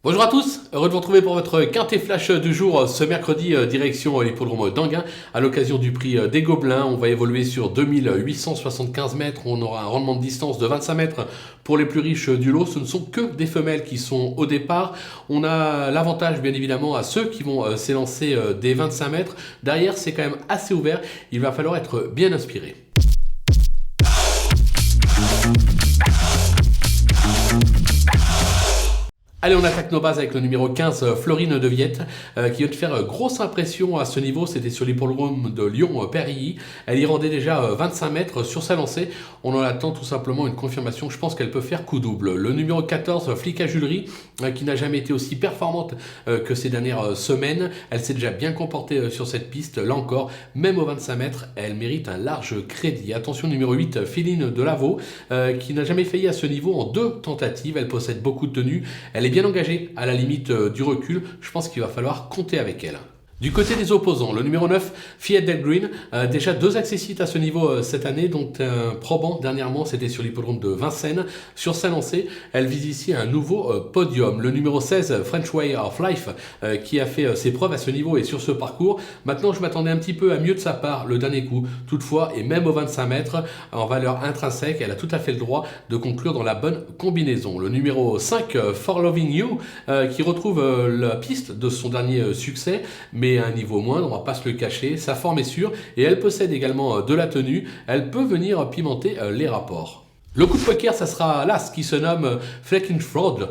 Bonjour à tous, heureux de vous retrouver pour votre quintet flash du jour ce mercredi direction l'hippodrome d'Anguin à l'occasion du prix des Gobelins. On va évoluer sur 2875 mètres, on aura un rendement de distance de 25 mètres pour les plus riches du lot. Ce ne sont que des femelles qui sont au départ. On a l'avantage bien évidemment à ceux qui vont s'élancer des 25 mètres. Derrière c'est quand même assez ouvert, il va falloir être bien inspiré. Allez, on attaque nos bases avec le numéro 15, Florine de Viette, qui vient de faire grosse impression à ce niveau. C'était sur l'hippodrome de Lyon-Périlly. Elle y rendait déjà 25 mètres sur sa lancée. On en attend tout simplement une confirmation. Je pense qu'elle peut faire coup double. Le numéro 14, Flic à Julerie, qui n'a jamais été aussi performante que ces dernières semaines. Elle s'est déjà bien comportée sur cette piste. Là encore, même aux 25 mètres, elle mérite un large crédit. Attention, numéro 8, Féline de Lavaux, qui n'a jamais failli à ce niveau en 2 tentatives. Elle possède beaucoup de tenues. Elle est bien engagée à la limite du recul. Je pense qu'il va falloir compter avec elle. Du côté des opposants, le numéro 9, Fiat Del Green, déjà 2 accessites à ce niveau cette année, dont un probant dernièrement, c'était sur l'hippodrome de Vincennes. Sur sa lancée, elle vise ici un nouveau podium. Le numéro 16, French Way of Life, qui a fait ses preuves à ce niveau et sur ce parcours. Maintenant, je m'attendais un petit peu à mieux de sa part le dernier coup. Toutefois, et même aux 25 mètres, en valeur intrinsèque, elle a tout à fait le droit de conclure dans la bonne combinaison. Le numéro 5, For Loving You, qui retrouve la piste de son dernier succès, mais à un niveau moindre, on va pas se le cacher, sa forme est sûre et elle possède également de la tenue, elle peut venir pimenter les rapports. Le coup de poker, ça sera l'As qui se nomme Flecking Fraud,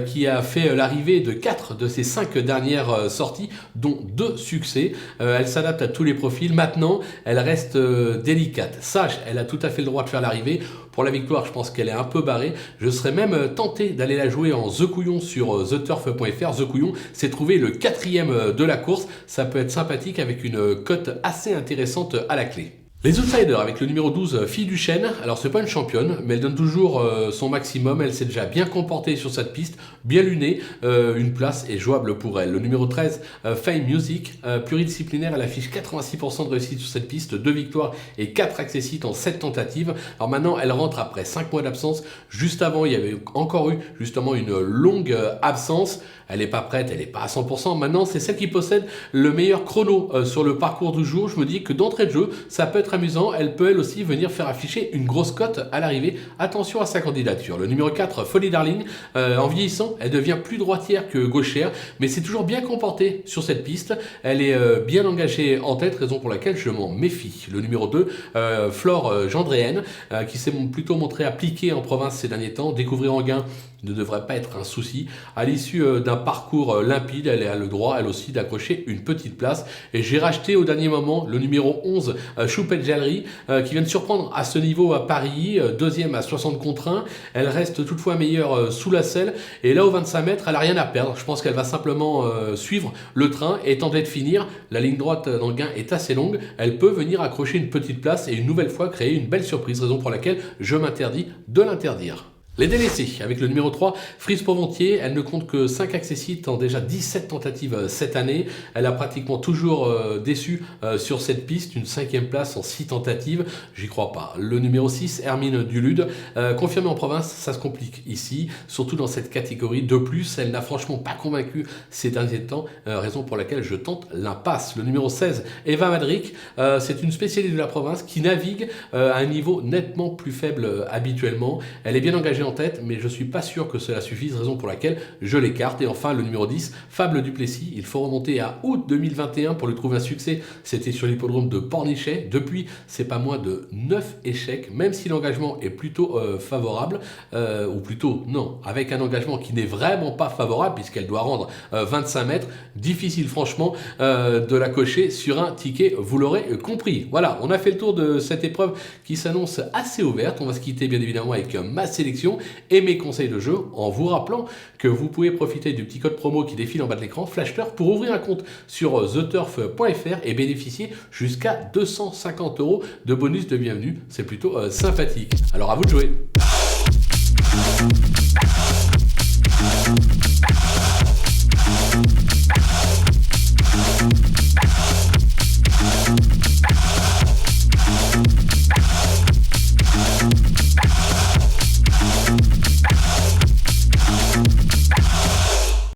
qui a fait l'arrivée de 4 de ses 5 dernières sorties, dont 2 succès. Elle s'adapte à tous les profils. Maintenant, elle reste délicate. Sage, elle a tout à fait le droit de faire l'arrivée. Pour la victoire, je pense qu'elle est un peu barrée. Je serais même tenté d'aller la jouer en The Couillon sur theturf.fr. The Couillon, c'est trouvé le 4e de la course. Ça peut être sympathique avec une cote assez intéressante à la clé. Les outsiders avec le numéro 12, Fille du Chêne. Alors c'est pas une championne, mais elle donne toujours son maximum. Elle s'est déjà bien comportée sur cette piste, bien lunée. Une place est jouable pour elle. Le numéro 13, Fame Music, pluridisciplinaire. Elle affiche 86% de réussite sur cette piste, 2 victoires et 4 accessites en 7 tentatives. Alors maintenant, elle rentre après 5 mois d'absence. Juste avant, il y avait encore eu justement une longue absence. Elle n'est pas prête, elle n'est pas à 100%. Maintenant, c'est celle qui possède le meilleur chrono sur le parcours du jour. Je me dis que d'entrée de jeu, ça peut être amusant. Elle peut elle aussi venir faire afficher une grosse cote à l'arrivée. Attention à sa candidature. Le numéro 4, Folly Darling, en vieillissant, elle devient plus droitière que gauchère, mais c'est toujours bien comporté sur cette piste. Elle est bien engagée en tête, raison pour laquelle je m'en méfie. Le numéro 2, Flore Gendréenne, qui s'est plutôt montré appliquée en province ces derniers temps. Découvrir Anguin ne devrait pas être un souci. À l'issue d'un parcours limpide, elle a le droit, elle aussi, d'accrocher une petite place. Et j'ai racheté au dernier moment le numéro 11, Choupette Jallery, qui vient de surprendre à ce niveau à Paris, 2e à 60 contre 1. Elle reste toutefois meilleure sous la selle. Et là, aux 25 mètres, elle n'a rien à perdre. Je pense qu'elle va simplement suivre le train et tenter de finir. La ligne droite d'Anguin est assez longue. Elle peut venir accrocher une petite place et une nouvelle fois créer une belle surprise, raison pour laquelle je m'interdis de l'interdire. Les délaissés, avec le numéro 3, Frise Poventier, elle ne compte que 5 accessites en déjà 17 tentatives cette année. Elle a pratiquement toujours déçu sur cette piste, une 5e place en 6 tentatives, j'y crois pas. Le numéro 6, Hermine Dulude, confirmée en province, ça se complique ici, surtout dans cette catégorie. De plus, elle n'a franchement pas convaincu ces derniers temps, raison pour laquelle je tente l'impasse. Le numéro 16, Eva Madric, c'est une spécialiste de la province qui navigue à un niveau nettement plus faible habituellement. Elle est bien engagée en tête, mais je ne suis pas sûr que cela suffise, raison pour laquelle je l'écarte. Et enfin, le numéro 10, Fable Duplessis. Il faut remonter à août 2021 pour lui trouver un succès. C'était sur l'hippodrome de Pornichet. Depuis, c'est pas moins de 9 échecs, même si l'engagement est plutôt favorable, ou plutôt, non, avec un engagement qui n'est vraiment pas favorable, puisqu'elle doit rendre 25 mètres. Difficile, franchement, de la cocher sur un ticket, vous l'aurez compris. Voilà, on a fait le tour de cette épreuve qui s'annonce assez ouverte. On va se quitter, bien évidemment, avec ma sélection et mes conseils de jeu en vous rappelant que vous pouvez profiter du petit code promo qui défile en bas de l'écran, FlashTurf, pour ouvrir un compte sur theturf.fr et bénéficier jusqu'à 250 € de bonus de bienvenue. C'est plutôt sympathique. Alors à vous de jouer.